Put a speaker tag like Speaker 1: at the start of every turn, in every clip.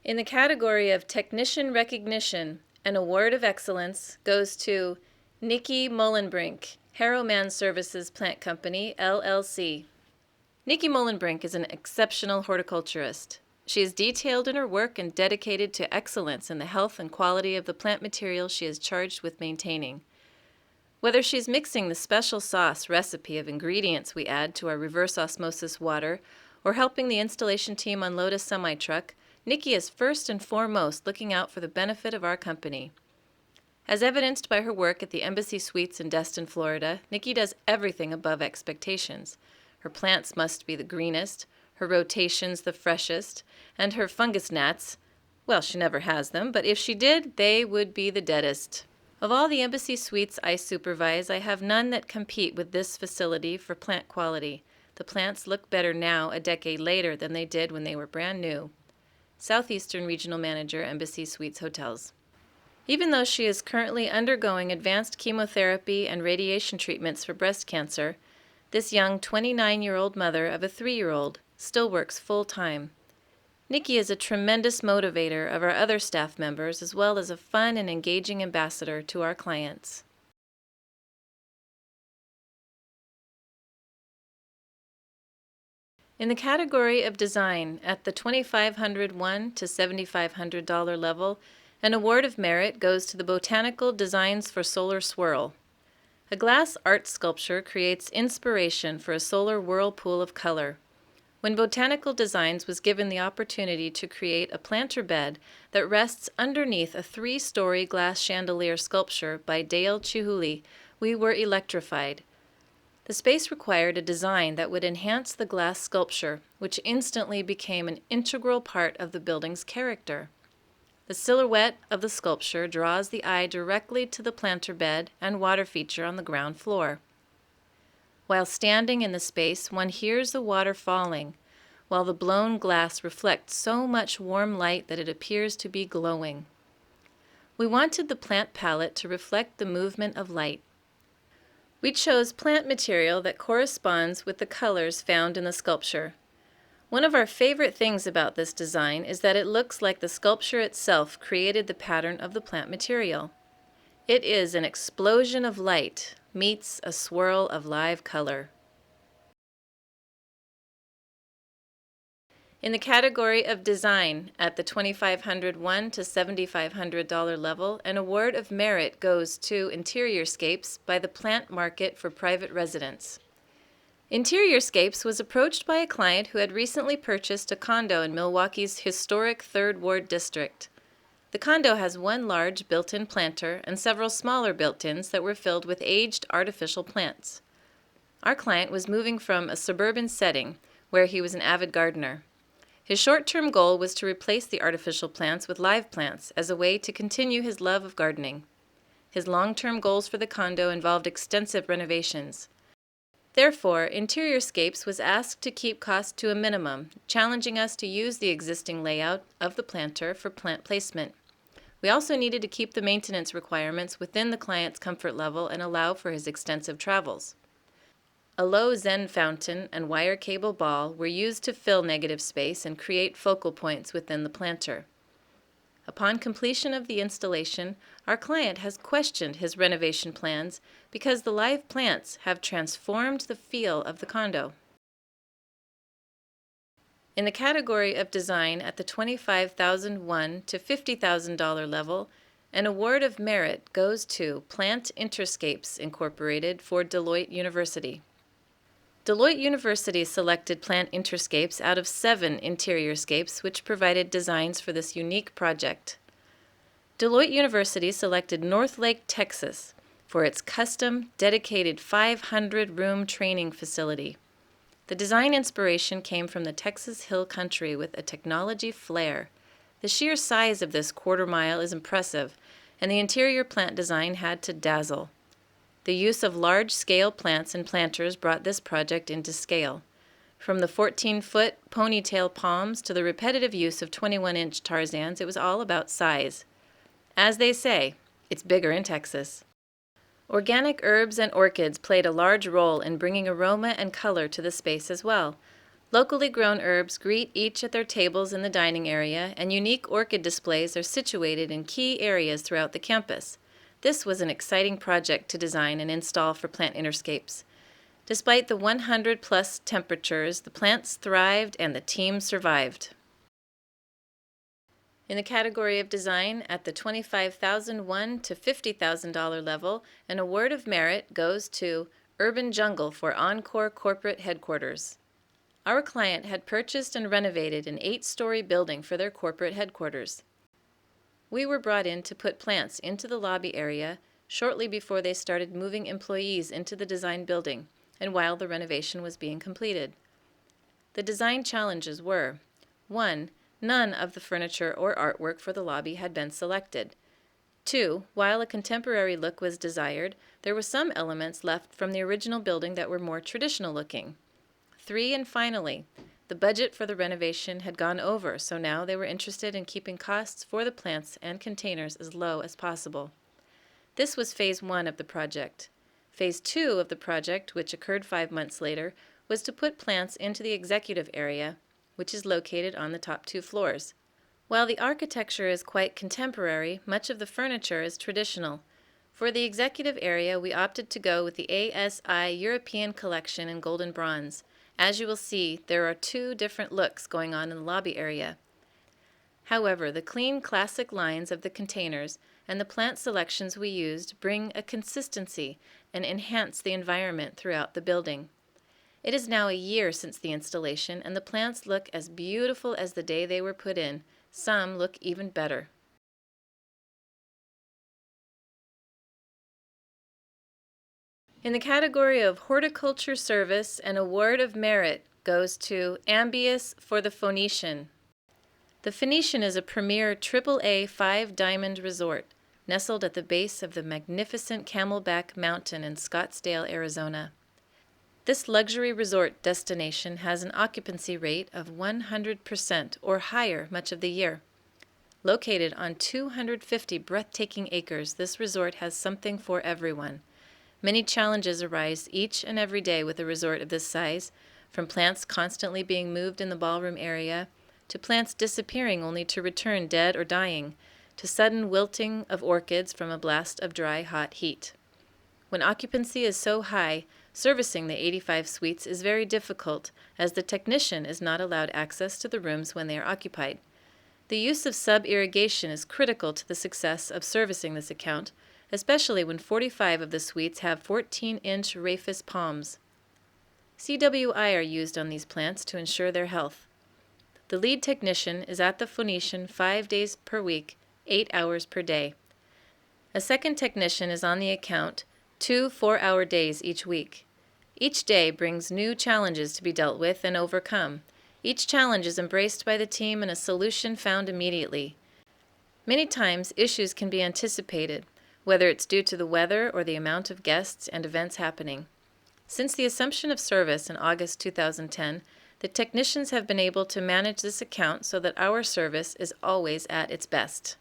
Speaker 1: In the category of Technician Recognition, an Award of Excellence goes to Nikki Mullenbrink, Harrowman Services Plant Company, LLC. Nikki Mullenbrink is an exceptional horticulturist. She is detailed in her work and dedicated to excellence in the health and quality of the plant material she is charged with maintaining. Whether she's mixing the special sauce recipe of ingredients we add to our reverse osmosis water or helping the installation team unload a semi-truck, Nikki is first and foremost looking out for the benefit of our company. As evidenced by her work at the Embassy Suites in Destin, Florida, Nikki does everything above expectations. Her plants must be the greenest, her rotations the freshest, and her fungus gnats, well, she never has them, but if she did, they would be the deadest. Of all the Embassy Suites I supervise, I have none that compete with this facility for plant quality. The plants look better now, a decade later, than they did when they were brand new. Southeastern Regional Manager, Embassy Suites Hotels. Even though she is currently undergoing advanced chemotherapy and radiation treatments for breast cancer, this young 29-year-old mother of a 3-year-old still works full-time. Nikki is a tremendous motivator of our other staff members as well as a fun and engaging ambassador to our clients. In the category of design, at the $2,501 to $7,500 level, an award of merit goes to the Botanical Designs for Solar Swirl. A glass art sculpture creates inspiration for a solar whirlpool of color. When Botanical Designs was given the opportunity to create a planter bed that rests underneath a 3-story glass chandelier sculpture by Dale Chihuly, we were electrified. The space required a design that would enhance the glass sculpture, which instantly became an integral part of the building's character. The silhouette of the sculpture draws the eye directly to the planter bed and water feature on the ground floor. While standing in the space, one hears the water falling, while the blown glass reflects so much warm light that it appears to be glowing. We wanted the plant palette to reflect the movement of light. We chose plant material that corresponds with the colors found in the sculpture. One of our favorite things about this design is that it looks like the sculpture itself created the pattern of the plant material. It is an explosion of light meets a swirl of live color. In the category of design, at the $2,501 to $7,500 level, an award of merit goes to Interiorscapes by the Plant Market for Private Residents. Interiorscapes was approached by a client who had recently purchased a condo in Milwaukee's historic Third Ward district. The condo has one large built-in planter and several smaller built-ins that were filled with aged artificial plants. Our client was moving from a suburban setting where he was an avid gardener. His short-term goal was to replace the artificial plants with live plants as a way to continue his love of gardening. His long-term goals for the condo involved extensive renovations. Therefore, Interiorscapes was asked to keep costs to a minimum, challenging us to use the existing layout of the planter for plant placement. We also needed to keep the maintenance requirements within the client's comfort level and allow for his extensive travels. A low Zen fountain and wire cable ball were used to fill negative space and create focal points within the planter. Upon completion of the installation, our client has questioned his renovation plans because the live plants have transformed the feel of the condo. In the category of design at the $25,001 to $50,000 level, an award of merit goes to Plant Interscapes Incorporated for Deloitte University. Deloitte University selected Plant Interscapes out of 7 Interiorscapes which provided designs for this unique project. Deloitte University selected North Lake, Texas for its custom, dedicated 500-room training facility. The design inspiration came from the Texas Hill Country with a technology flair. The sheer size of this quarter mile is impressive, and the interior plant design had to dazzle. The use of large-scale plants and planters brought this project into scale. From the 14-foot ponytail palms to the repetitive use of 21-inch Tarzans, it was all about size. As they say, it's bigger in Texas. Organic herbs and orchids played a large role in bringing aroma and color to the space as well. Locally grown herbs greet each at their tables in the dining area, and unique orchid displays are situated in key areas throughout the campus. This was an exciting project to design and install for Plant Interscapes. Despite the 100-plus temperatures, the plants thrived and the team survived. In the category of design, at the $25,001 to $50,000 level, an award of merit goes to Urban Jungle for Encore Corporate Headquarters. Our client had purchased and renovated an 8-story building for their corporate headquarters. We were brought in to put plants into the lobby area shortly before they started moving employees into the design building and while the renovation was being completed. The design challenges were: 1. None of the furniture or artwork for the lobby had been selected. 2. While a contemporary look was desired, there were some elements left from the original building that were more traditional looking. 3. And finally, the budget for the renovation had gone over, so now they were interested in keeping costs for the plants and containers as low as possible. This was Phase 1 of the project. Phase 2 of the project, which occurred 5 months later, was to put plants into the executive area, which is located on the top 2 floors. While the architecture is quite contemporary, much of the furniture is traditional. For the executive area, we opted to go with the ASI European Collection in Golden Bronze. As you will see, there are 2 different looks going on in the lobby area. However, the clean classic lines of the containers and the plant selections we used bring a consistency and enhance the environment throughout the building. It is now a year since the installation, and the plants look as beautiful as the day they were put in. Some look even better. In the category of Horticulture Service, an award of merit goes to Ambius for the Phoenician. The Phoenician is a premier AAA 5-diamond resort, nestled at the base of the magnificent Camelback Mountain in Scottsdale, Arizona. This luxury resort destination has an occupancy rate of 100% or higher much of the year. Located on 250 breathtaking acres, this resort has something for everyone. Many challenges arise each and every day with a resort of this size, from plants constantly being moved in the ballroom area, to plants disappearing only to return dead or dying, to sudden wilting of orchids from a blast of dry, hot heat. When occupancy is so high, servicing the 85 suites is very difficult, as the technician is not allowed access to the rooms when they are occupied. The use of sub-irrigation is critical to the success of servicing this account, especially when 45 of the suites have 14-inch rhapis palms. CWI are used on these plants to ensure their health. The lead technician is at the Phoenician 5 days per week, 8 hours per day. A second technician is on the account 2 4-hour days each week. Each day brings new challenges to be dealt with and overcome. Each challenge is embraced by the team and a solution found immediately. Many times, issues can be anticipated, whether it's due to the weather or the amount of guests and events happening. Since the assumption of service in August 2010, the technicians have been able to manage this account so that our service is always at its best.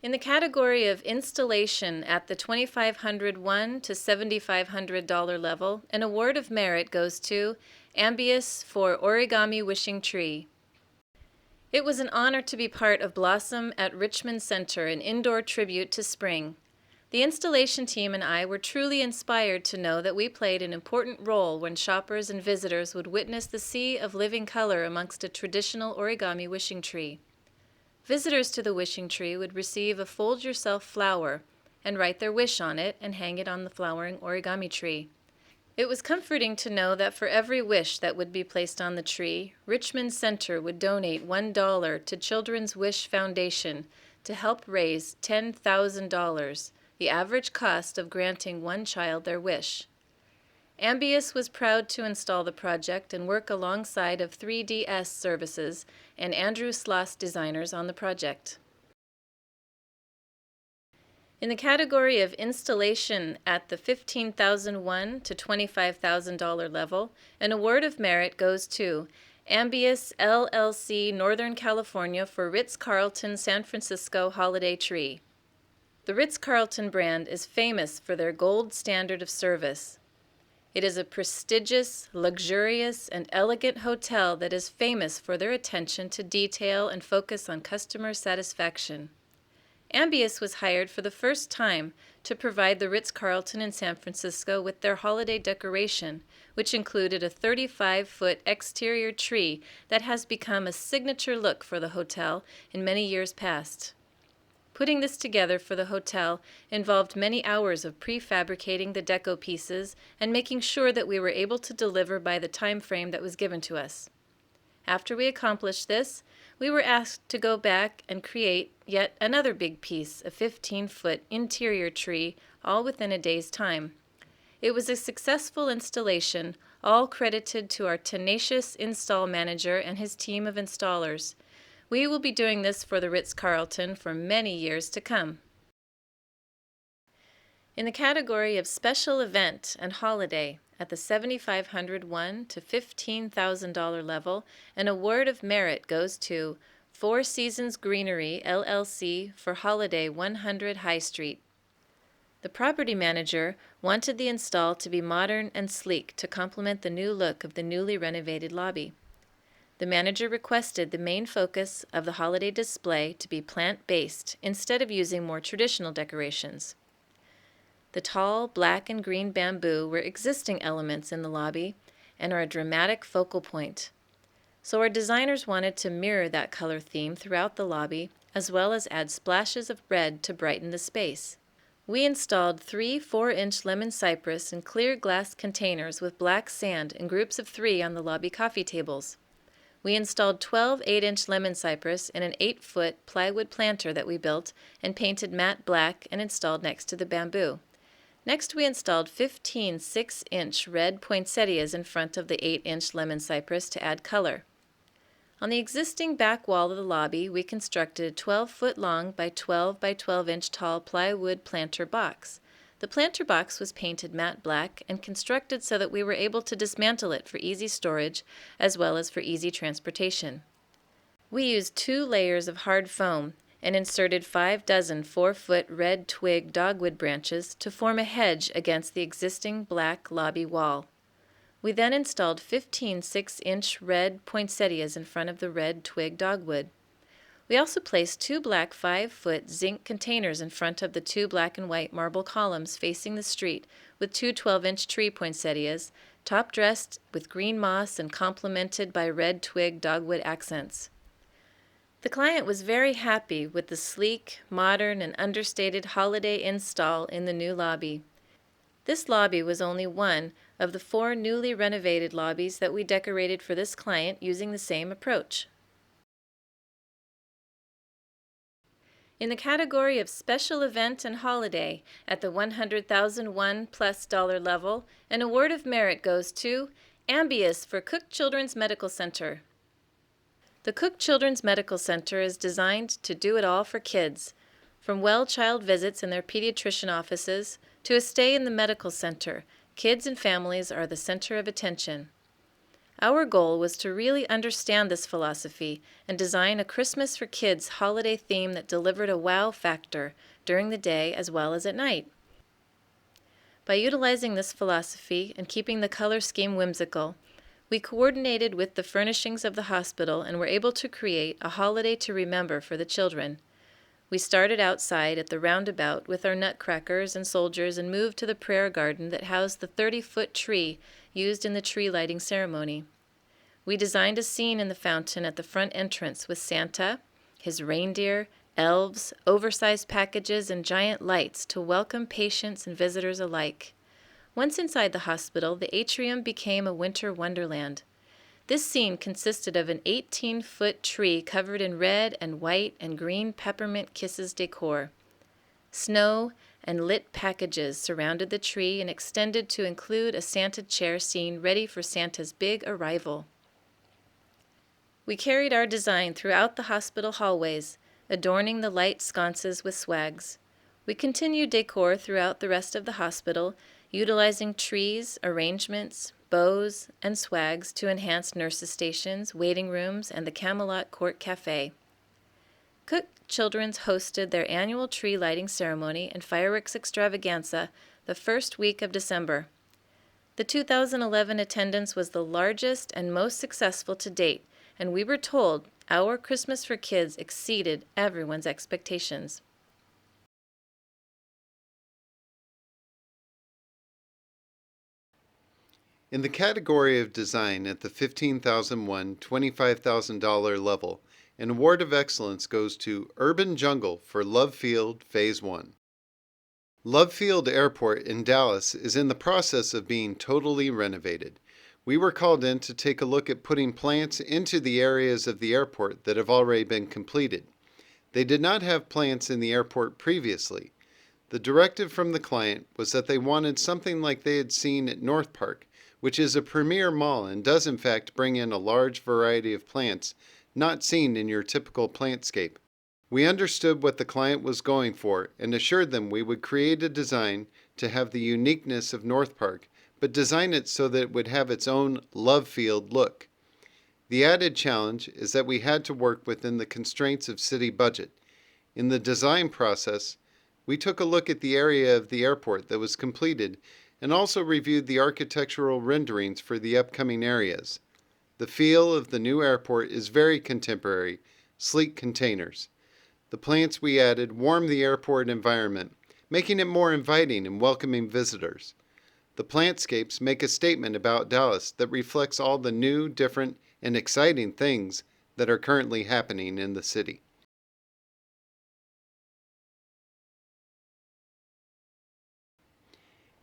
Speaker 1: In the category of installation at the $2,501 to $7,500 level, an award of merit goes to Ambius for Origami Wishing Tree. It was an honor to be part of Blossom at Richmond Center, an indoor tribute to spring. The installation team and I were truly inspired to know that we played an important role when shoppers and visitors would witness the sea of living color amongst a traditional origami wishing tree. Visitors to the wishing tree would receive a fold-yourself flower and write their wish on it and hang it on the flowering origami tree. It was comforting to know that for every wish that would be placed on the tree, Richmond Center would donate $1 to Children's Wish Foundation to help raise $10,000, the average cost of granting one child their wish. Ambius was proud to install the project and work alongside of 3DS Services and Andrew Sloss designers on the project. In the category of installation at the $15,001 to $25,000 level, an award of merit goes to Ambius LLC Northern California for Ritz-Carlton San Francisco Holiday Tree. The Ritz-Carlton brand is famous for their gold standard of service. It is a prestigious, luxurious, and elegant hotel that is famous for their attention to detail and focus on customer satisfaction. Ambius was hired for the first time to provide the Ritz-Carlton in San Francisco with their holiday decoration, which included a 35-foot exterior tree that has become a signature look for the hotel in many years past. Putting this together for the hotel involved many hours of prefabricating the deco pieces and making sure that we were able to deliver by the time frame that was given to us. After we accomplished this, we were asked to go back and create yet another big piece, a 15-foot interior tree, all within a day's time. It was a successful installation, all credited to our tenacious install manager and his team of installers. We will be doing this for the Ritz-Carlton for many years to come. In the category of special event and holiday, at the $7,501 to $15,000 level, an award of merit goes to Four Seasons Greenery, LLC for Holiday 100 High Street. The property manager wanted the install to be modern and sleek to complement the new look of the newly renovated lobby. The manager requested the main focus of the holiday display to be plant-based instead of using more traditional decorations. The tall black and green bamboo were existing elements in the lobby and are a dramatic focal point. So our designers wanted to mirror that color theme throughout the lobby, as well as add splashes of red to brighten the space. We installed 3 4-inch lemon cypress in clear glass containers with black sand in groups of 3 on the lobby coffee tables. We installed 12 8-inch lemon cypress in an 8-foot plywood planter that we built and painted matte black and installed next to the bamboo. Next, we installed 15 6-inch red poinsettias in front of the 8-inch lemon cypress to add color. On the existing back wall of the lobby, we constructed a 12-foot long by 12 by 12-inch tall plywood planter box. The planter box was painted matte black and constructed so that we were able to dismantle it for easy storage as well as for easy transportation. We used 2 layers of hard foam and inserted 5 dozen 4-foot red twig dogwood branches to form a hedge against the existing black lobby wall. We then installed 15 6-inch red poinsettias in front of the red twig dogwood. We also placed 2 black 5-foot zinc containers in front of the 2 black and white marble columns facing the street with 2 12-inch tree poinsettias, top-dressed with green moss and complemented by red twig dogwood accents. The client was very happy with the sleek, modern, and understated holiday install in the new lobby. This lobby was only one of the 4 newly renovated lobbies that we decorated for this client using the same approach. In the category of special event and holiday, at the $100,001+ level, an award of merit goes to Ambius for Cook Children's Medical Center. The Cook Children's Medical Center is designed to do it all for kids, from well child visits in their pediatrician offices to a stay in the medical center. Kids and families are the center of attention. Our goal was to really understand this philosophy and design a Christmas for Kids holiday theme that delivered a wow factor during the day as well as at night. By utilizing this philosophy and keeping the color scheme whimsical, we coordinated with the furnishings of the hospital and were able to create a holiday to remember for the children. We started outside at the roundabout with our nutcrackers and soldiers and moved to the prayer garden that housed the 30-foot tree used in the tree lighting ceremony. We designed a scene in the fountain at the front entrance with Santa, his reindeer, elves, oversized packages, and giant lights to welcome patients and visitors alike. Once inside the hospital, the atrium became a winter wonderland. This scene consisted of an 18-foot tree covered in red and white and green peppermint kisses decor. Snow and lit packages surrounded the tree and extended to include a Santa chair scene ready for Santa's big arrival. We carried our design throughout the hospital hallways, adorning the light sconces with swags. We continued decor throughout the rest of the hospital, utilizing trees, arrangements, bows, and swags to enhance nurses' stations, waiting rooms, and the Camelot Court Cafe. Cook Children's hosted their annual tree lighting ceremony and fireworks extravaganza the first week of December. The 2011 attendance was the largest and most successful to date, and we were told our Christmas for Kids exceeded everyone's expectations.
Speaker 2: In the category of design at the $15,001 $25,000 level, an award of excellence goes to Urban Jungle for Love Field Phase 1. Love Field Airport in Dallas is in the process of being totally renovated. We were called in to take a look at putting plants into the areas of the airport that have already been completed. They did not have plants in the airport previously. The directive from the client was that they wanted something like they had seen at North Park, which is a premier mall and does in fact bring in a large variety of plants not seen in your typical plantscape. We understood what the client was going for and assured them we would create a design to have the uniqueness of North Park, but design it so that it would have its own love field look. The added challenge is that we had to work within the constraints of city budget. In the design process, we took a look at the area of the airport that was completed and also reviewed the architectural renderings for the upcoming areas. The feel of the new airport is very contemporary, sleek containers. The plants we added warm the airport environment, making it more inviting and welcoming visitors. The plantscapes make a statement about Dallas that reflects all the new, different, and exciting things that are currently happening in the city.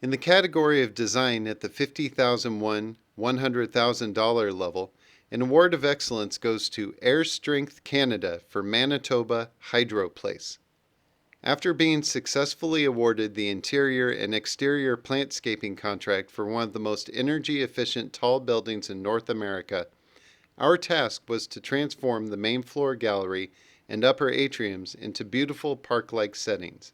Speaker 2: In the category of design at the $50,001 $100,000 level, an award of excellence goes to Air Strength Canada for Manitoba Hydro Place. After being successfully awarded the interior and exterior plantscaping contract for one of the most energy-efficient tall buildings in North America, our task was to transform the main floor gallery and upper atriums into beautiful park-like settings.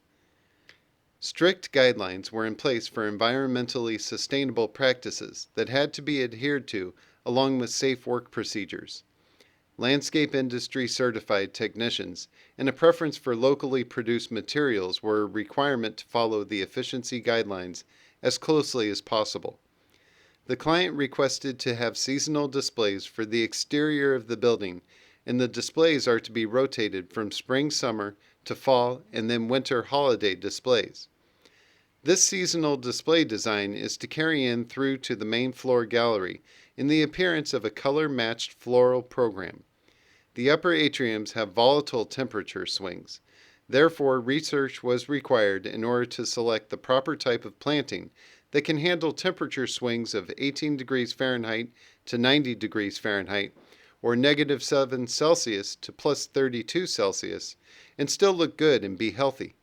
Speaker 2: Strict guidelines were in place for environmentally sustainable practices that had to be adhered to along with safe work procedures. Landscape industry certified technicians and a preference for locally produced materials were a requirement to follow the efficiency guidelines as closely as possible. The client requested to have seasonal displays for the exterior of the building, and the displays are to be rotated from spring-summer to fall and then winter holiday displays. This seasonal display design is to carry in through to the main floor gallery in the appearance of a color-matched floral program. The upper atriums have volatile temperature swings. Therefore, research was required in order to select the proper type of planting that can handle temperature swings of 18 degrees Fahrenheit to 90 degrees Fahrenheit or -7 Celsius to +32 Celsius and still look good and be healthy.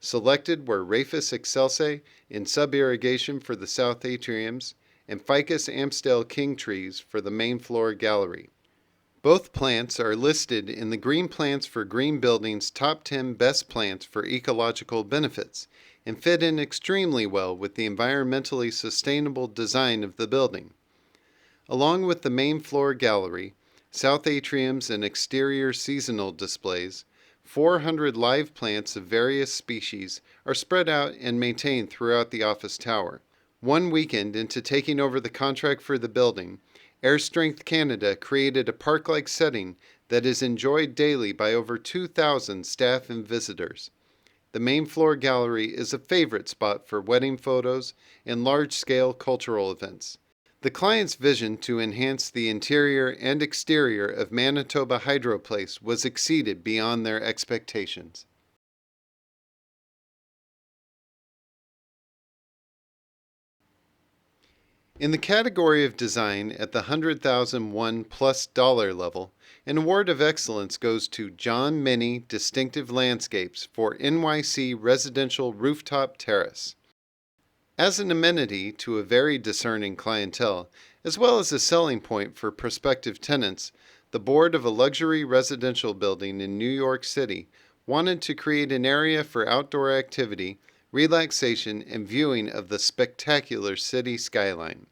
Speaker 2: Selected were Rhapis excelsae in sub-irrigation for the south atriums and Ficus Amstel king trees for the main floor gallery. Both plants are listed in the Green Plants for Green Buildings Top 10 Best Plants for Ecological Benefits and fit in extremely well with the environmentally sustainable design of the building. Along with the main floor gallery, south atriums and exterior seasonal displays, 400 live plants of various species are spread out and maintained throughout the office tower. One weekend into taking over the contract for the building, Air Strength Canada created a park-like setting that is enjoyed daily by over 2,000 staff and visitors. The main floor gallery is a favorite spot for wedding photos and large-scale cultural events. The client's vision to enhance the interior and exterior of Manitoba Hydro Place was exceeded beyond their expectations. In the category of design at the $100,001+ level, an award of excellence goes to John Minnie Distinctive Landscapes for NYC Residential Rooftop Terrace. As an amenity to a very discerning clientele, as well as a selling point for prospective tenants, the board of a luxury residential building in New York City wanted to create an area for outdoor activity, relaxation, and viewing of the spectacular city skyline.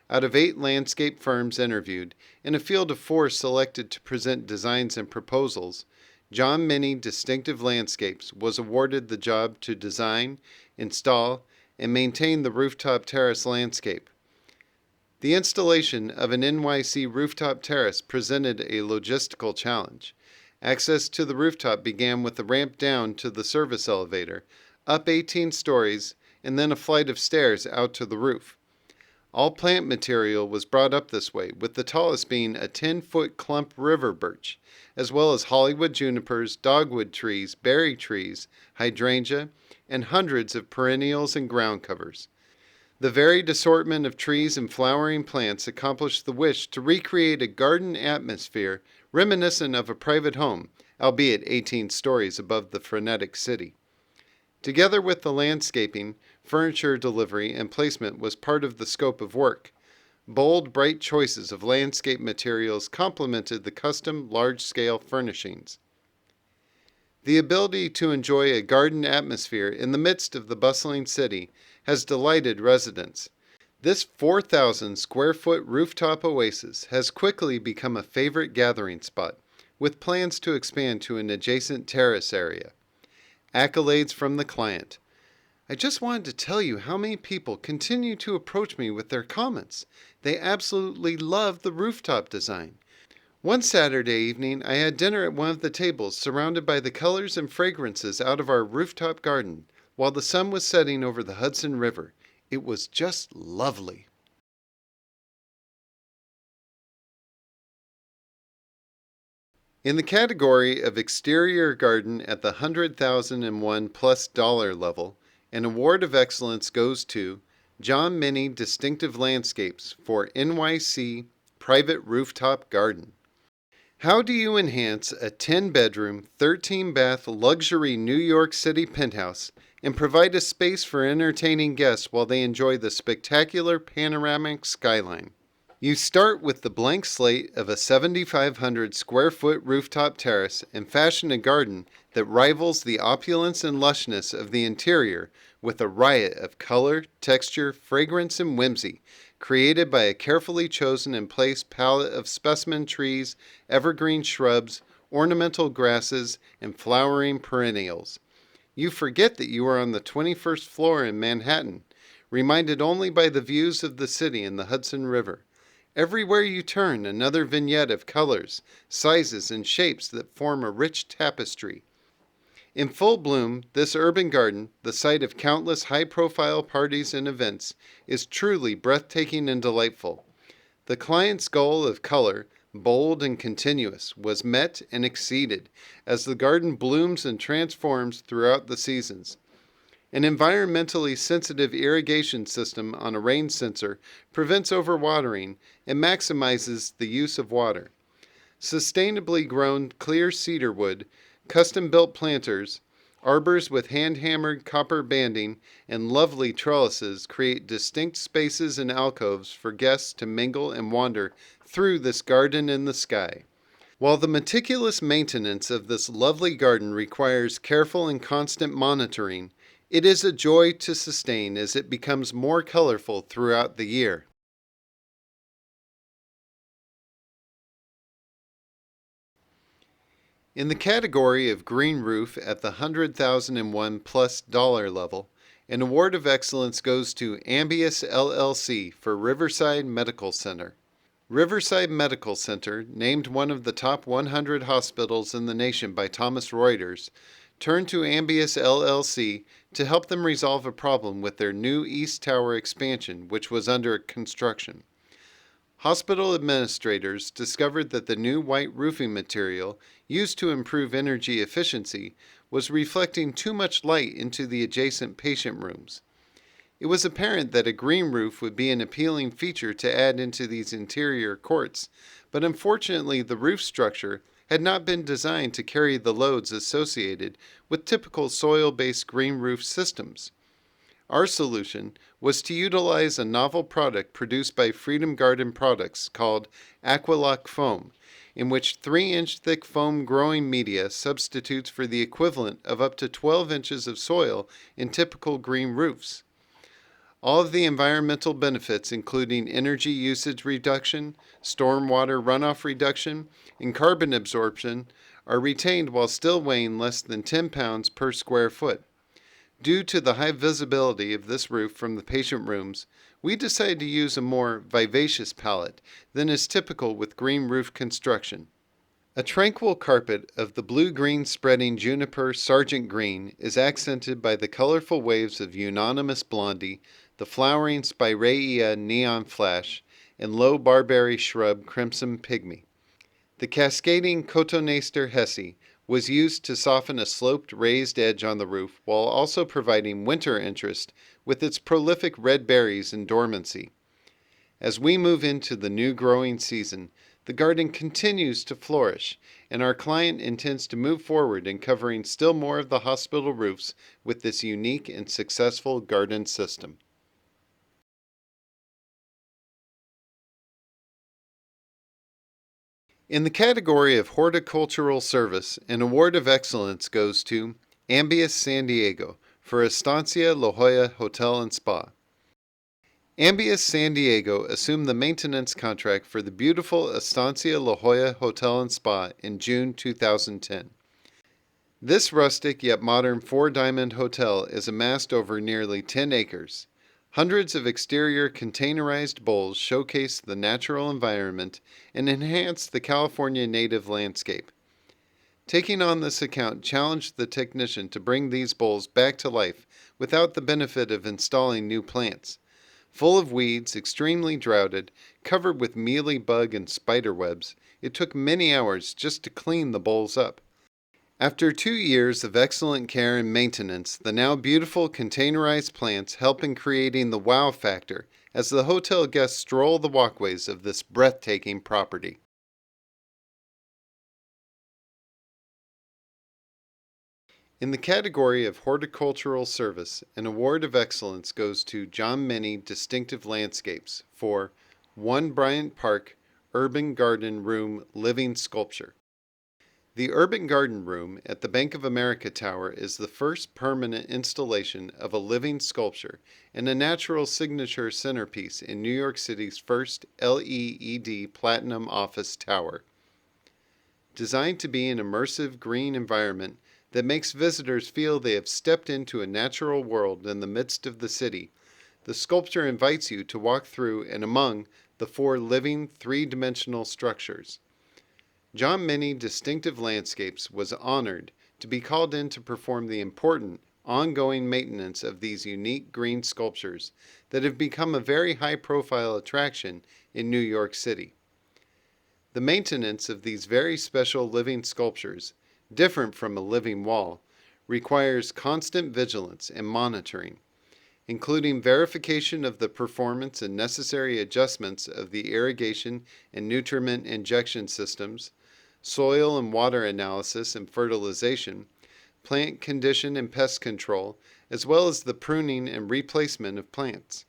Speaker 2: Out of 8 landscape firms interviewed and a field of 4 selected to present designs and proposals, John Minnie Distinctive Landscapes was awarded the job to design, install, and maintain the rooftop terrace landscape. The installation of an NYC rooftop terrace presented a logistical challenge. Access to the rooftop began with the ramp down to the service elevator, up 18 stories, and then a flight of stairs out to the roof. All plant material was brought up this way, with the tallest being a 10-foot clump river birch, as well as Hollywood junipers, dogwood trees, berry trees, hydrangea, and hundreds of perennials and ground covers. The varied assortment of trees and flowering plants accomplished the wish to recreate a garden atmosphere reminiscent of a private home, albeit 18 stories above the frenetic city. Together with the landscaping, furniture delivery and placement was part of the scope of work. Bold, bright choices of landscape materials complemented the custom, large-scale furnishings. The ability to enjoy a garden atmosphere in the midst of the bustling city has delighted residents. This 4,000 square foot rooftop oasis has quickly become a favorite gathering spot, with plans to expand to an adjacent terrace area. Accolades from the client. I just wanted to tell you how many people continue to approach me with their comments. They absolutely love the rooftop design. One Saturday evening, I had dinner at one of the tables surrounded by the colors and fragrances out of our rooftop garden while the sun was setting over the Hudson River. It was just lovely. In the category of exterior garden at the $100,001+ level, an award of excellence goes to John Minnie Distinctive Landscapes for NYC Private Rooftop Garden. How do you enhance a 10-bedroom, 13-bath luxury New York City penthouse and provide a space for entertaining guests while they enjoy the spectacular panoramic skyline? You start with the blank slate of a 7,500 square foot rooftop terrace and fashion a garden that rivals the opulence and lushness of the interior with a riot of color, texture, fragrance, and whimsy, created by a carefully chosen and placed palette of specimen trees, evergreen shrubs, ornamental grasses, and flowering perennials. You forget that you are on the 21st floor in Manhattan, reminded only by the views of the city and the Hudson River. Everywhere you turn, another vignette of colors, sizes, and shapes that form a rich tapestry. In full bloom, this urban garden, the site of countless high-profile parties and events, is truly breathtaking and delightful. The client's goal of color, bold and continuous, was met and exceeded as the garden blooms and transforms throughout the seasons. An environmentally sensitive irrigation system on a rain sensor prevents overwatering and maximizes the use of water. Sustainably grown clear cedar wood, custom-built planters, arbors with hand-hammered copper banding, and lovely trellises create distinct spaces and alcoves for guests to mingle and wander through this garden in the sky. While the meticulous maintenance of this lovely garden requires careful and constant monitoring, it is a joy to sustain as it becomes more colorful throughout the year. In the category of green roof at the $100,001+ level, an award of excellence goes to Ambius LLC for Riverside Medical Center. Riverside Medical Center, named one of the top 100 hospitals in the nation by Thomson Reuters, turned to Ambius LLC to help them resolve a problem with their new East Tower expansion, which was under construction. Hospital administrators discovered that the new white roofing material used to improve energy efficiency was reflecting too much light into the adjacent patient rooms. It was apparent that a green roof would be an appealing feature to add into these interior courts, but unfortunately the roof structure had not been designed to carry the loads associated with typical soil-based green roof systems. Our solution was to utilize a novel product produced by Freedom Garden Products called Aqualock Foam, in which 3-inch thick foam growing media substitutes for the equivalent of up to 12 inches of soil in typical green roofs. All of the environmental benefits, including energy usage reduction, stormwater runoff reduction, and carbon absorption, are retained while still weighing less than 10 pounds per square foot. Due to the high visibility of this roof from the patient rooms, we decided to use a more vivacious palette than is typical with green roof construction. A tranquil carpet of the blue-green spreading juniper sergeant green is accented by the colorful waves of unanimous blondie, the flowering spirea neon flash, and low barberry shrub crimson pygmy. The cascading cotoneaster hesse was used to soften a sloped raised edge on the roof while also providing winter interest with its prolific red berries in dormancy. As we move into the new growing season, the garden continues to flourish, and our client intends to move forward in covering still more of the hospital roofs with this unique and successful garden system. In the category of Horticultural Service, an award of excellence goes to Ambius San Diego for Estancia La Jolla Hotel and Spa. Ambius San Diego assumed the maintenance contract for the beautiful Estancia La Jolla Hotel and Spa in June 2010. This rustic yet modern four-diamond hotel is amassed over nearly 10 acres. Hundreds of exterior containerized bowls showcase the natural environment and enhance the California native landscape. Taking on this account challenged the technician to bring these bowls back to life without the benefit of installing new plants. Full of weeds, extremely droughted, covered with mealy bug and spider webs, it took many hours just to clean the bowls up. After 2 years of excellent care and maintenance, the now beautiful containerized plants help in creating the wow factor as the hotel guests stroll the walkways of this breathtaking property. In the category of Horticultural Service, an award of excellence goes to John Many Distinctive Landscapes for One Bryant Park Urban Garden Room Living Sculpture. The Urban Garden Room at the Bank of America Tower is the first permanent installation of a living sculpture and a natural signature centerpiece in New York City's first LEED Platinum office tower. Designed to be an immersive green environment that makes visitors feel they have stepped into a natural world in the midst of the city, the sculpture invites you to walk through and among the four living three-dimensional structures. John Many Distinctive Landscapes was honored to be called in to perform the important, ongoing maintenance of these unique green sculptures that have become a very high-profile attraction in New York City. The maintenance of these very special living sculptures, different from a living wall, requires constant vigilance and monitoring, including verification of the performance and necessary adjustments of the irrigation and nutriment injection systems, soil and water analysis and fertilization, plant condition and pest control, as well as the pruning and replacement of plants.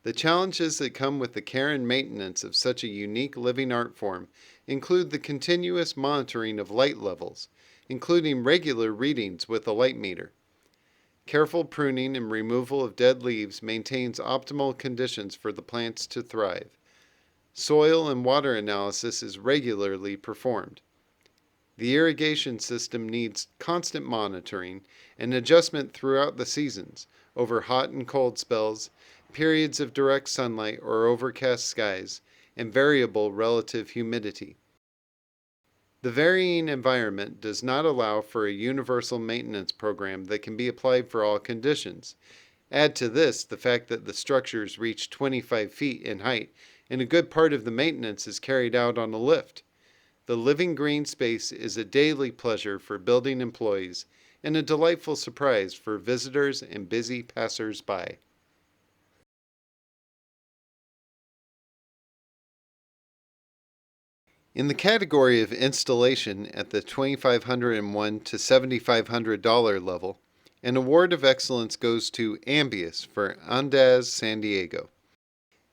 Speaker 2: The challenges that come with the care and maintenance of such a unique living art form include the continuous monitoring of light levels, including regular readings with a light meter. Careful pruning and removal of dead leaves maintains optimal conditions for the plants to thrive. Soil and water analysis is regularly performed. The irrigation system needs constant monitoring and adjustment throughout the seasons, over hot and cold spells, periods of direct sunlight or overcast skies, and variable relative humidity. The varying environment does not allow for a universal maintenance program that can be applied for all conditions. Add to this the fact that the structures reach 25 feet in height and a good part of the maintenance is carried out on a lift. The living green space is a daily pleasure for building employees and a delightful surprise for visitors and busy passers-by. In the category of installation at the $2,501 to $7,500 level, an award of excellence goes to Ambius for Andaz San Diego.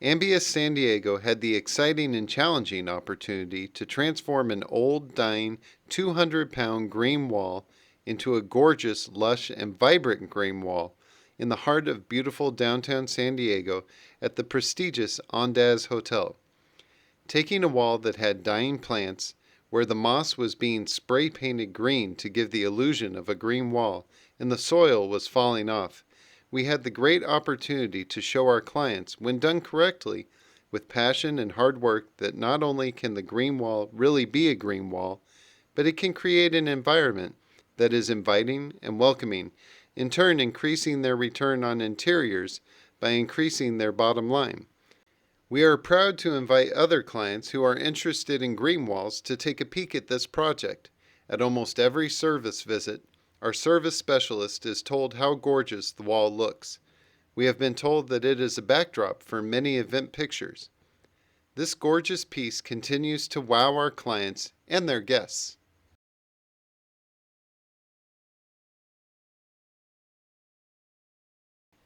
Speaker 2: Ambius San Diego had the exciting and challenging opportunity to transform an old, dying, 200-pound green wall into a gorgeous, lush, and vibrant green wall in the heart of beautiful downtown San Diego at the prestigious Andaz Hotel. Taking a wall that had dying plants, where the moss was being spray-painted green to give the illusion of a green wall, and the soil was falling off, We had the great opportunity to show our clients, when done correctly, with passion and hard work, that not only can the green wall really be a green wall, but it can create an environment that is inviting and welcoming, in turn increasing their return on interiors by increasing their bottom line. We are proud to invite other clients who are interested in green walls to take a peek at this project. At almost every service visit, our service specialist is told how gorgeous the wall looks. We have been told that it is a backdrop for many event pictures. This gorgeous piece continues to wow our clients and their guests.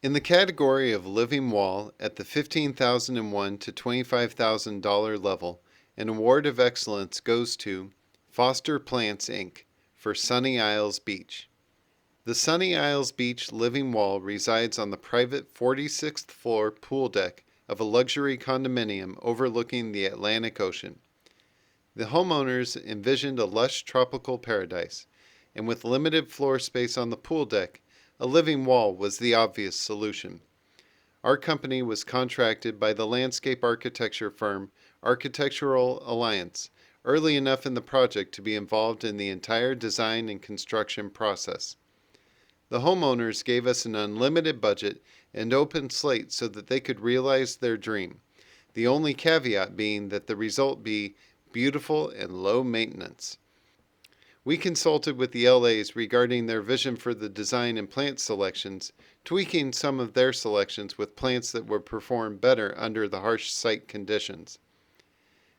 Speaker 2: In the category of living wall at the $15,001 to $25,000 level, an award of excellence goes to Foster Plants Inc. for Sunny Isles Beach. The Sunny Isles Beach living wall resides on the private 46th floor pool deck of a luxury condominium overlooking the Atlantic Ocean. The homeowners envisioned a lush tropical paradise, and with limited floor space on the pool deck, a living wall was the obvious solution. Our company was contracted by the landscape architecture firm Horticultural Alliance early enough in the project to be involved in the entire design and construction process. The homeowners gave us an unlimited budget and open slate so that they could realize their dream, the only caveat being that the result be beautiful and low maintenance. We consulted with the LAs regarding their vision for the design and plant selections, tweaking some of their selections with plants that would perform better under the harsh site conditions.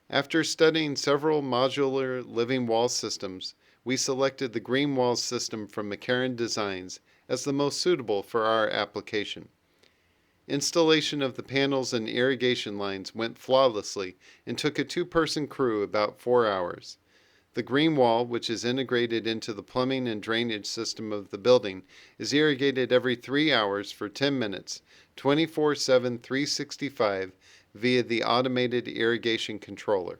Speaker 2: After studying several modular living wall systems, we selected the green wall system from McCarran Designs as the most suitable for our application. Installation of the panels and irrigation lines went flawlessly and took a two-person crew about 4 hours. The green wall, which is integrated into the plumbing and drainage system of the building, is irrigated every 3 hours for 10 minutes, 24/7, 365, via the automated irrigation controller.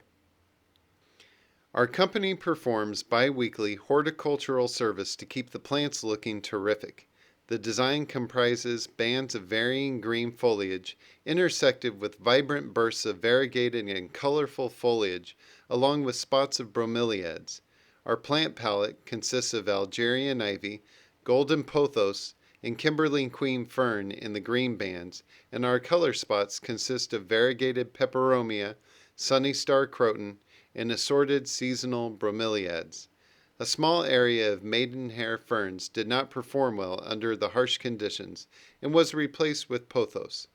Speaker 2: Our company performs bi-weekly horticultural service to keep the plants looking terrific. The design comprises bands of varying green foliage intersected with vibrant bursts of variegated and colorful foliage, along with spots of bromeliads. Our plant palette consists of Algerian ivy, golden pothos, and Kimberly queen fern in the green bands, and our color spots consist of variegated peperomia, sunny star croton, and assorted seasonal bromeliads. A small area of maidenhair ferns did not perform well under the harsh conditions and was replaced with pothos.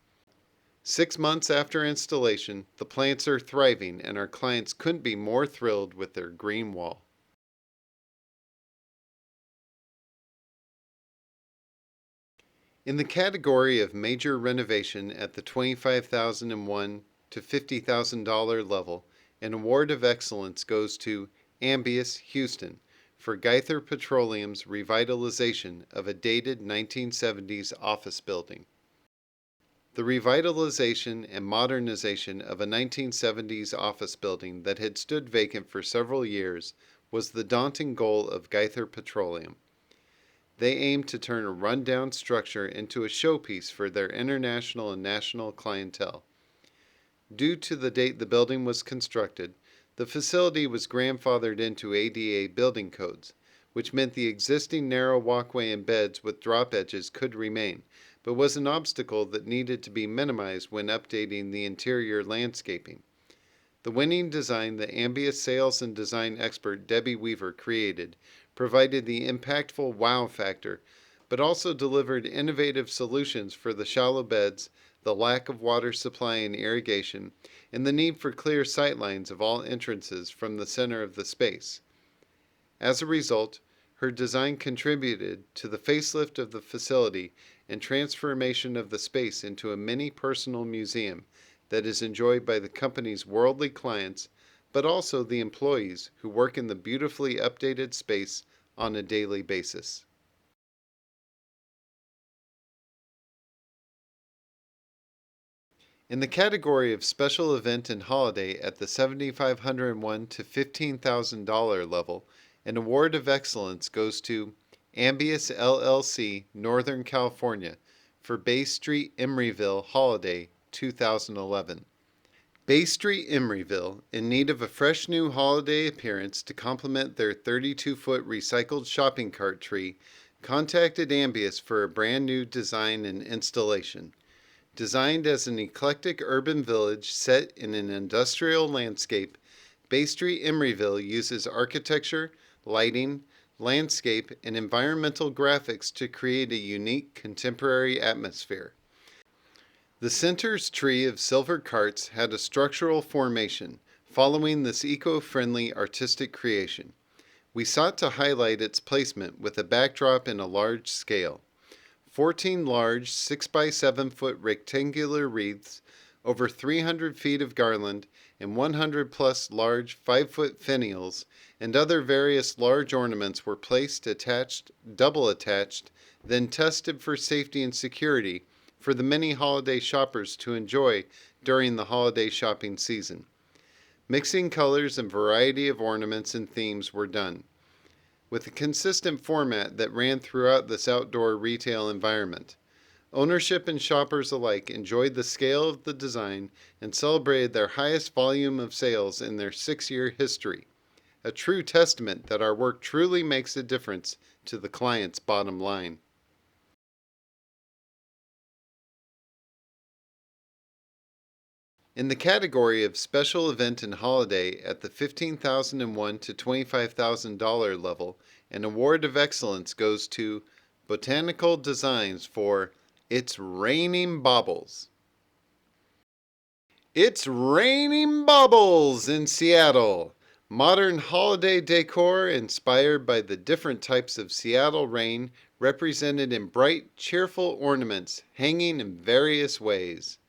Speaker 2: 6 months after installation, the plants are thriving and our clients couldn't be more thrilled with their green wall. In the category of major renovation at the $25,001 to $50,000 level, an award of excellence goes to Ambius Houston for Geither Petroleum's revitalization of a dated 1970s office building. The revitalization and modernization of a 1970s office building that had stood vacant for several years was the daunting goal of Geither Petroleum. They aimed to turn a rundown structure into a showpiece for their international and national clientele. Due to the date the building was constructed, the facility was grandfathered into ADA building codes, which meant the existing narrow walkway and beds with drop edges could remain, but was an obstacle that needed to be minimized when updating the interior landscaping. The winning design that Ambius sales and design expert Debbie Weaver created provided the impactful wow factor, but also delivered innovative solutions for the shallow beds, the lack of water supply and irrigation, and the need for clear sightlines of all entrances from the center of the space. As a result, her design contributed to the facelift of the facility and transformation of the space into a mini personal museum that is enjoyed by the company's worldly clients, but also the employees who work in the beautifully updated space on a daily basis. In the category of special event and holiday at the $7,501 to $15,000 level, an award of excellence goes to Ambius LLC, Northern California, for Bay Street Emeryville Holiday 2011. Bay Street Emeryville, in need of a fresh new holiday appearance to complement their 32-foot recycled shopping cart tree, contacted Ambius for a brand new design and installation. Designed as an eclectic urban village set in an industrial landscape, Bay Street Emeryville uses architecture, lighting, landscape, and environmental graphics to create a unique contemporary atmosphere. The center's tree of silver carts had a structural formation, following this eco-friendly artistic creation. We sought to highlight its placement with a backdrop in a large scale. 14 large 6 by 7 foot rectangular wreaths, over 300 feet of garland, and 100 plus large 5-foot finials and other various large ornaments were placed double attached, then tested for safety and security for the many holiday shoppers to enjoy during the holiday shopping season. Mixing colors and variety of ornaments and themes were done, with a consistent format that ran throughout this outdoor retail environment. Ownership and shoppers alike enjoyed the scale of the design and celebrated their highest volume of sales in their 6-year history, a true testament that our work truly makes a difference to the client's bottom line. In the category of special event and holiday at the $15,001 to $25,000 level, an award of excellence goes to Botanical Designs for It's Raining Baubles. It's raining baubles in Seattle. Modern holiday decor inspired by the different types of Seattle rain represented in bright, cheerful ornaments hanging in various ways.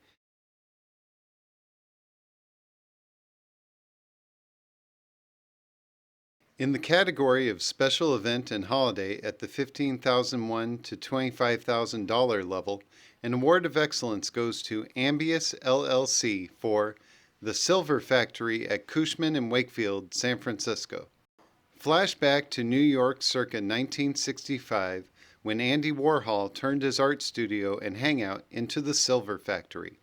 Speaker 2: In the category of special event and holiday at the $15,001 to $25,000 level, an award of excellence goes to Ambius LLC for The Silver Factory at Cushman and Wakefield, San Francisco. Flashback to New York circa 1965 when Andy Warhol turned his art studio and hangout into the Silver Factory.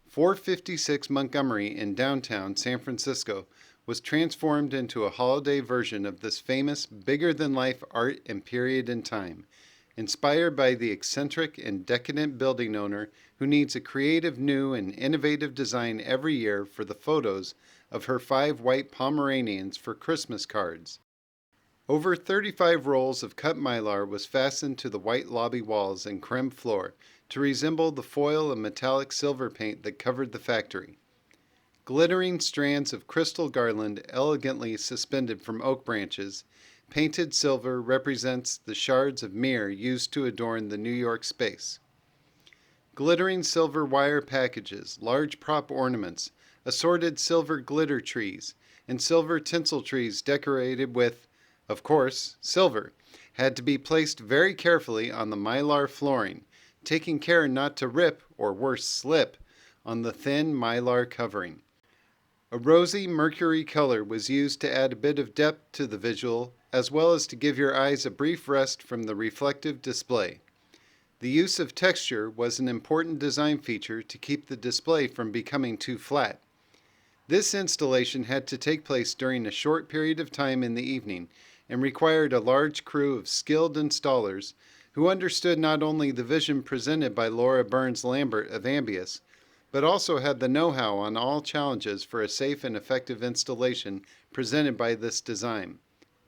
Speaker 2: 456 Montgomery in downtown San Francisco was transformed into a holiday version of this famous, bigger-than-life art and period in time, inspired by the eccentric and decadent building owner who needs a creative, new, and innovative design every year for the photos of her 5 white Pomeranians for Christmas cards. Over 35 rolls of cut mylar was fastened to the white lobby walls and creme floor to resemble the foil and metallic silver paint that covered the factory. Glittering strands of crystal garland elegantly suspended from oak branches, painted silver represents the shards of mirror used to adorn the New York space. Glittering silver wire packages, large prop ornaments, assorted silver glitter trees, and silver tinsel trees decorated with, of course, silver, had to be placed very carefully on the mylar flooring, taking care not to rip, or worse slip, on the thin mylar covering. A rosy mercury color was used to add a bit of depth to the visual, as well as to give your eyes a brief rest from the reflective display. The use of texture was an important design feature to keep the display from becoming too flat. This installation had to take place during a short period of time in the evening and required a large crew of skilled installers who understood not only the vision presented by Laura Burns Lambert of Ambius, but also had the know-how on all challenges for a safe and effective installation presented by this design.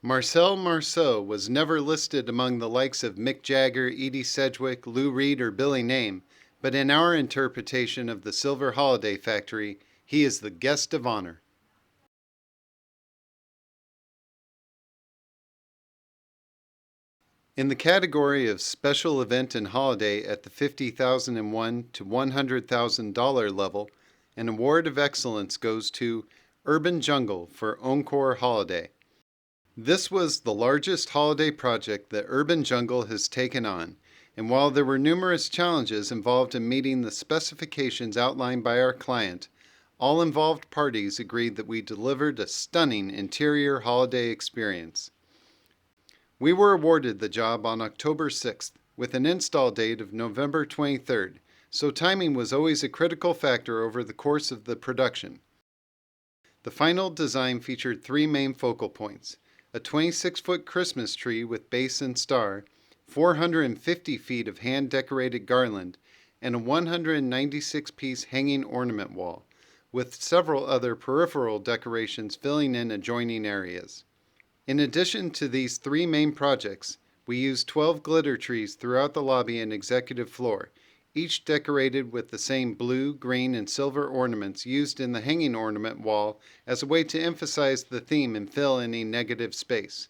Speaker 2: Marcel Marceau was never listed among the likes of Mick Jagger, Edie Sedgwick, Lou Reed, or Billy Name, but in our interpretation of the Silver Holiday Factory, he is the guest of honor. In the category of special event and holiday at the $50,001 to $100,000 level, an award of excellence goes to Urban Jungle for Encore Holiday. This was the largest holiday project that Urban Jungle has taken on, and while there were numerous challenges involved in meeting the specifications outlined by our client, all involved parties agreed that we delivered a stunning interior holiday experience. We were awarded the job on October 6th, with an install date of November 23rd, so timing was always a critical factor over the course of the production. The final design featured three main focal points: a 26-foot Christmas tree with base and star, 450 feet of hand-decorated garland, and a 196-piece hanging ornament wall, with several other peripheral decorations filling in adjoining areas. In addition to these three main projects, we used 12 glitter trees throughout the lobby and executive floor, each decorated with the same blue, green, and silver ornaments used in the hanging ornament wall as a way to emphasize the theme and fill any negative space.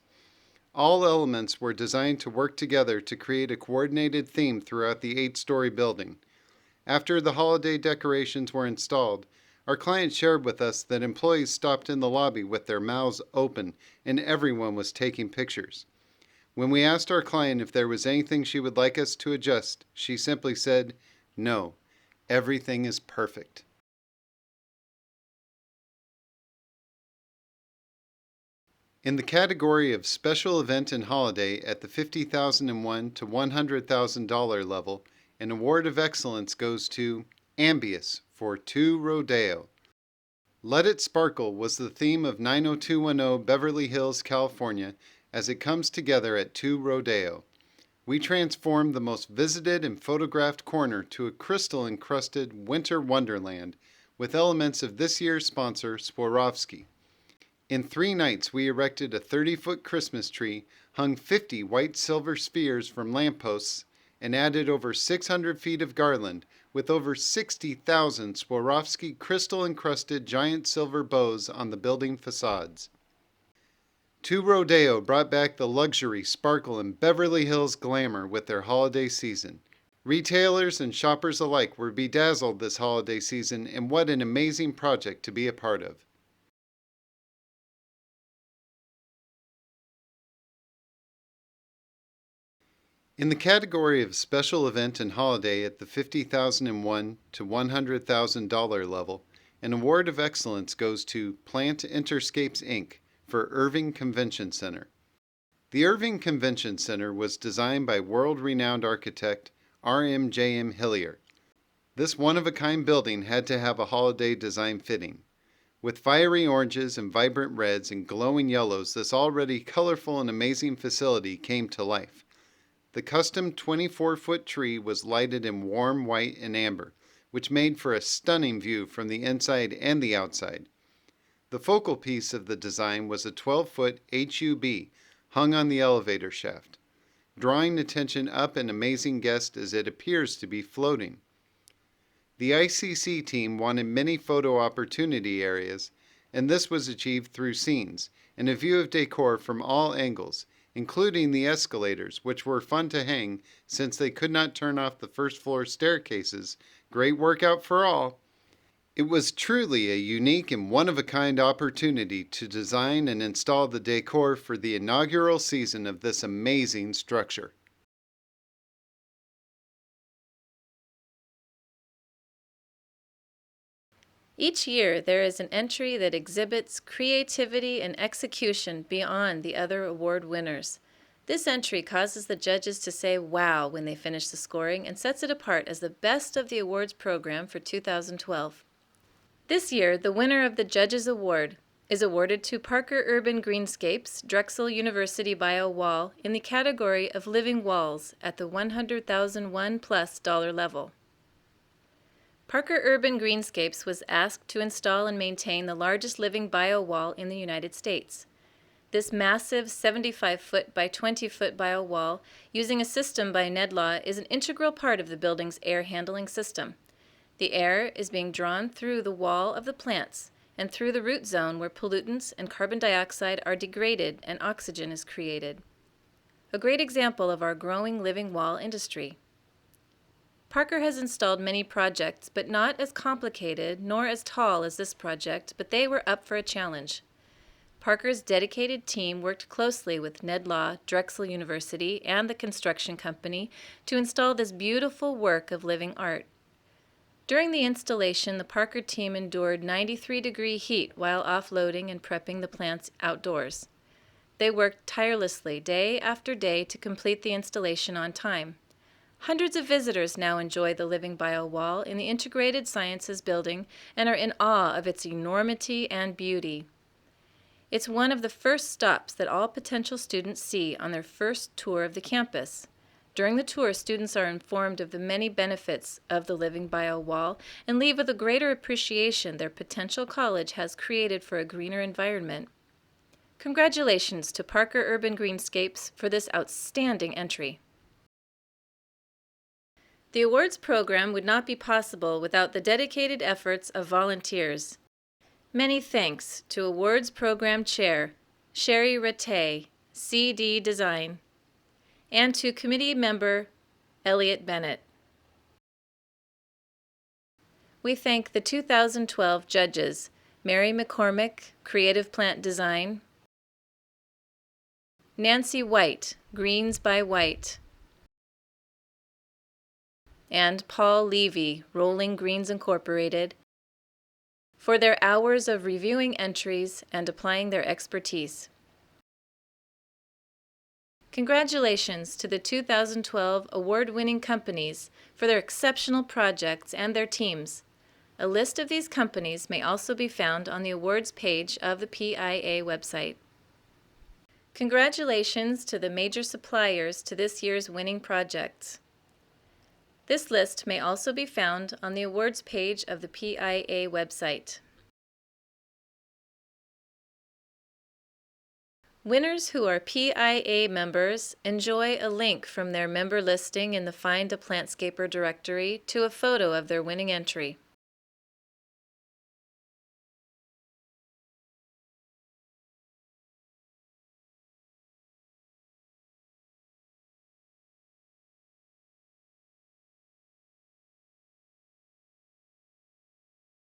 Speaker 2: All elements were designed to work together to create a coordinated theme throughout the 8-story building. After the holiday decorations were installed, our client shared with us that employees stopped in the lobby with their mouths open and everyone was taking pictures. When we asked our client if there was anything she would like us to adjust, she simply said, "No, everything is perfect." In the category of special event and holiday at the $50,001 to $100,000 level, an award of excellence goes to Ambius for 2 Rodeo. Let It Sparkle was the theme of 90210 Beverly Hills, California, as it comes together at 2 Rodeo. We transformed the most visited and photographed corner to a crystal-encrusted winter wonderland with elements of this year's sponsor, Swarovski. In 3 nights, we erected a 30-foot Christmas tree, hung 50 white silver spheres from lampposts, and added over 600 feet of garland with over 60,000 Swarovski crystal-encrusted giant silver bows on the building facades. 2 Rodeo brought back the luxury, sparkle, and Beverly Hills glamour with their holiday season. Retailers and shoppers alike were bedazzled this holiday season, and what an amazing project to be a part of. In the category of special event and holiday at the $50,001 to $100,000 level, an award of excellence goes to Plant Interscapes Inc. for Irving Convention Center. The Irving Convention Center was designed by world-renowned architect R.M.J.M. Hillier. This one-of-a-kind building had to have a holiday design fitting. With fiery oranges and vibrant reds and glowing yellows, this already colorful and amazing facility came to life. The custom 24-foot tree was lighted in warm white and amber, which made for a stunning view from the inside and the outside. The focal piece of the design was a 12-foot HUB hung on the elevator shaft, drawing attention up an amazing guest as it appears to be floating. The ICC team wanted many photo opportunity areas, and this was achieved through scenes and a view of decor from all angles, including the escalators, which were fun to hang since they could not turn off the first floor staircases. Great workout for all. It was truly a unique and one-of-a-kind opportunity to design and install the decor for the inaugural season of this amazing structure.
Speaker 1: Each year, there is an entry that exhibits creativity and execution beyond the other award winners. This entry causes the judges to say wow when they finish the scoring and sets it apart as the best of the awards program for 2012. This year, the winner of the Judges Award is awarded to Parker Urban Greenscapes, Drexel University Bio Wall in the category of Living Walls at the $100,001+ level. Parker Urban Greenscapes was asked to install and maintain the largest living bio wall in the United States. This massive 75-foot by 20-foot bio wall, using a system by NEDLAW, is an integral part of the building's air handling system. The air is being drawn through the wall of the plants and through the root zone where pollutants and carbon dioxide are degraded and oxygen is created. A great example of our growing living wall industry. Parker has installed many projects, but not as complicated nor as tall as this project, but they were up for a challenge. Parker's dedicated team worked closely with NEDLAW, Drexel University, and the construction company to install this beautiful work of living art. During the installation, the Parker team endured 93-degree heat while offloading and prepping the plants outdoors. They worked tirelessly day after day to complete the installation on time. Hundreds of visitors now enjoy the Living Bio Wall in the Integrated Sciences Building and are in awe of its enormity and beauty. It's one of the first stops that all potential students see on their first tour of the campus. During the tour, students are informed of the many benefits of the Living Bio Wall and leave with a greater appreciation their potential college has created for a greener environment. Congratulations to Parker Urban Greenscapes for this outstanding entry. The awards program would not be possible without the dedicated efforts of volunteers. Many thanks to Awards Program Chair Sherry Rattay, CD Design, and to Committee Member Elliot Bennett. We thank the 2012 judges Mary McCormick, Creative Plant Design, Nancy White, Greens by White, and Paul Levy, Rolling Greens Incorporated, for their hours of reviewing entries and applying their expertise. Congratulations to the 2012 award-winning companies for their exceptional projects and their teams. A list of these companies may also be found on the awards page of the PIA website. Congratulations to the major suppliers to this year's winning projects. This list may also be found on the awards page of the PIA website. Winners who are PIA members enjoy a link from their member listing in the Find a Plantscaper directory to a photo of their winning entry.